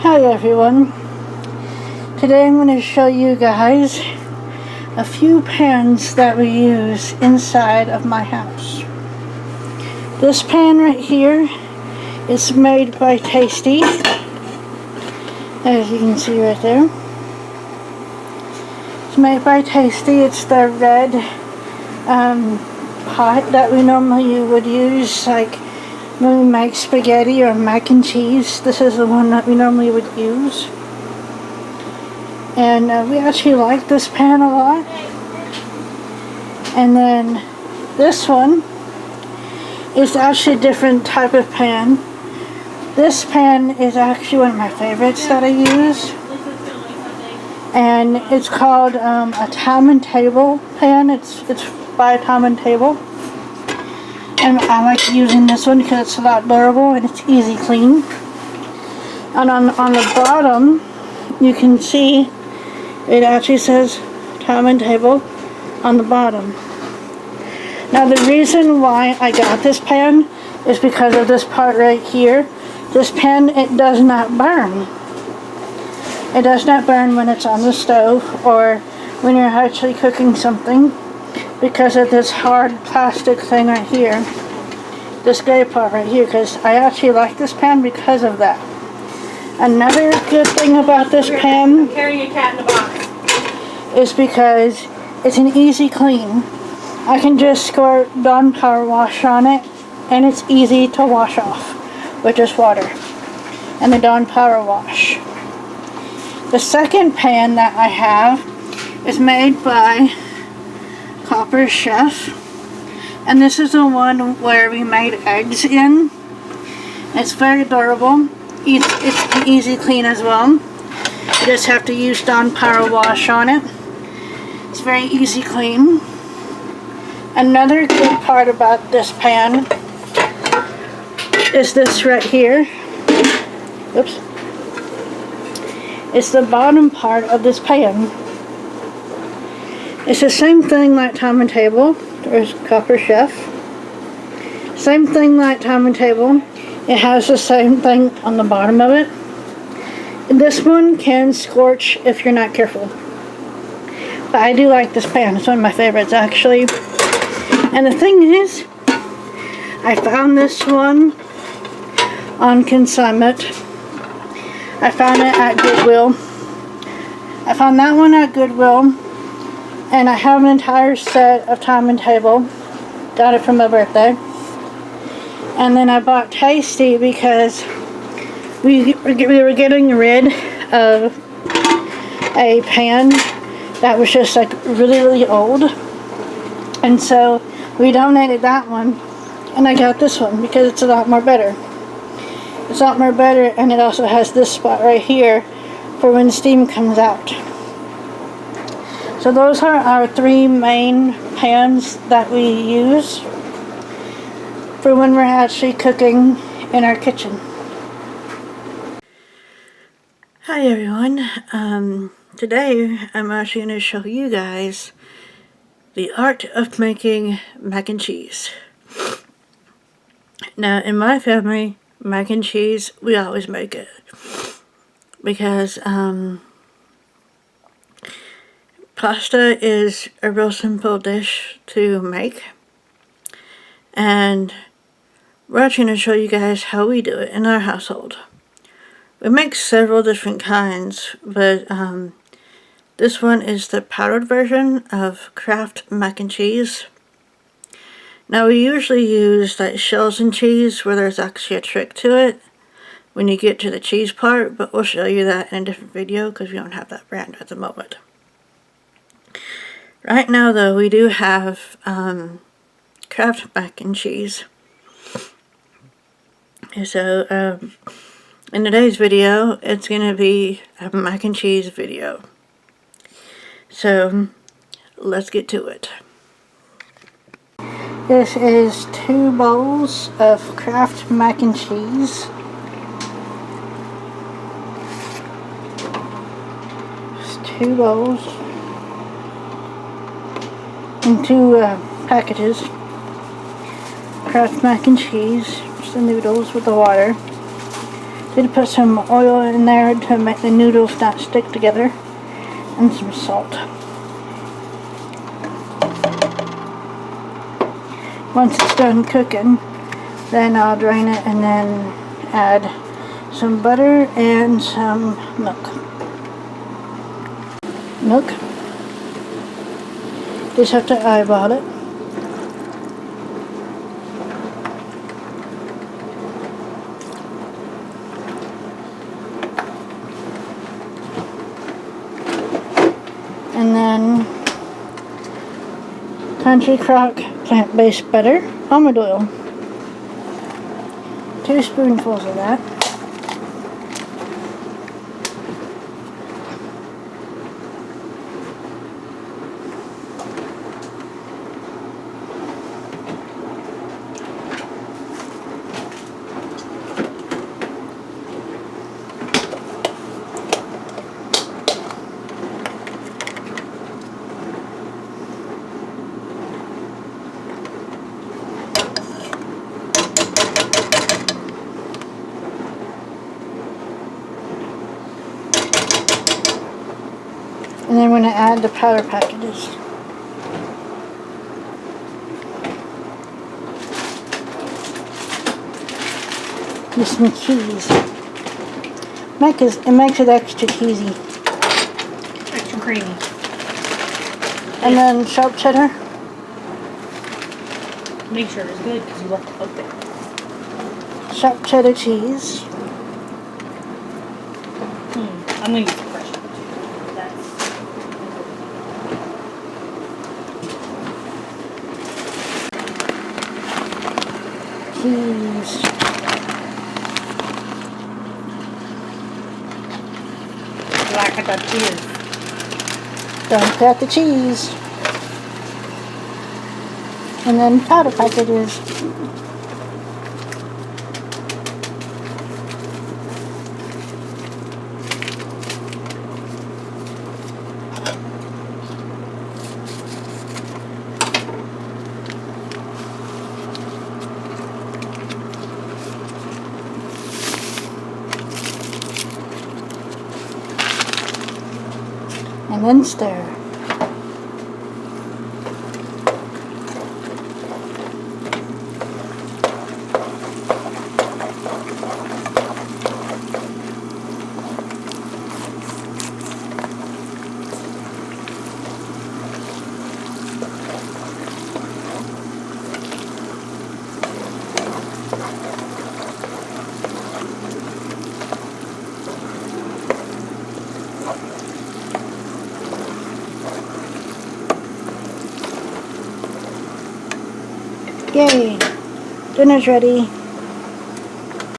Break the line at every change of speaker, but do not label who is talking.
Hi everyone, today I'm going to show you guys a few pans that we use inside of my house. This pan right here is made by Tasty, as you can see right there. It's made by Tasty. It's the red pot that we normally would use, like when we make spaghetti or mac and cheese. This is the one that we normally would use. And we actually like this pan a lot. And then this one is actually a different type of pan. This pan is actually one of my favorites that I use. And it's called a Time and Table pan. It's by Time and Table. And I like using this one because it's a lot durable and it's easy clean. And on the bottom, you can see it actually says Time and Table on the bottom. Now the reason why I got this pan is because of this part right here. This pan, it does not burn. It does not burn when it's on the stove or when you're actually cooking something, because of this hard plastic thing right here, this gray part right here, because I actually like this pan because of that. Another good thing about this pan,
I'm carrying a cat in a box,
is because it's an easy clean. I can just squirt Dawn Power Wash on it and it's easy to wash off with just water and the Dawn Power Wash. The second pan that I have is made by Copper Chef, and this is the one where we made eggs in. It's very durable. It's an easy clean as well. You just have to use Dawn Power Wash on it. It's very easy clean. Another good part about this pan is this right here. Oops. It's the bottom part of this pan. It's the same thing like Time and Table. There's Copper Chef. Same thing like Time and Table. It has the same thing on the bottom of it. And this one can scorch if you're not careful. But I do like this pan. It's one of my favorites actually. And the thing is, I found this one on consignment. I found it at Goodwill. I found that one at Goodwill. And I have an entire set of Time and Table. Got it for my birthday. And then I bought Tasty because we were getting rid of a pan that was just like really old. And so we donated that one. And I got this one because it's a lot more better. It's a lot more better, and it also has this spot right here for when steam comes out. So those are our three main pans that we use for when we're actually cooking in our kitchen. Hi everyone. Today I'm actually going to show you guys the art of making mac and cheese. Now in my family, mac and cheese, we always make it because pasta is a real simple dish to make, and we're actually going to show you guys how we do it in our household. We make several different kinds, but this one is the powdered version of Kraft mac and cheese. Now we usually use like shells and cheese, where there's actually a trick to it when you get to the cheese part, but we'll show you that in a different video because we don't have that brand at the moment. Right now though, we do have Kraft mac and cheese. So in today's video, it's going to be a mac and cheese video. So let's get to it. This is 2 bowls of Kraft mac and cheese. Just 2 bowls and 2 packages. Kraft mac and cheese, just the noodles with the water. Did put some oil in there to make the noodles not stick together, and some salt. Once it's done cooking, then I'll drain it and then add some butter and some milk. Just have to eyeball it. And then Country Crock plant-based butter, almond oil. 2 spoonfuls of that. And then we're going to add the powder packages. With some cheese. It makes it extra cheesy.
Extra creamy.
And then sharp cheddar.
Make sure it's good because you left it open.
Sharp cheddar cheese.
I'm going to use the fresh one.
Cheese.
Like the cheese.
Don't cut the cheese. And then powder packages. And then stir. Yay! Dinner's ready.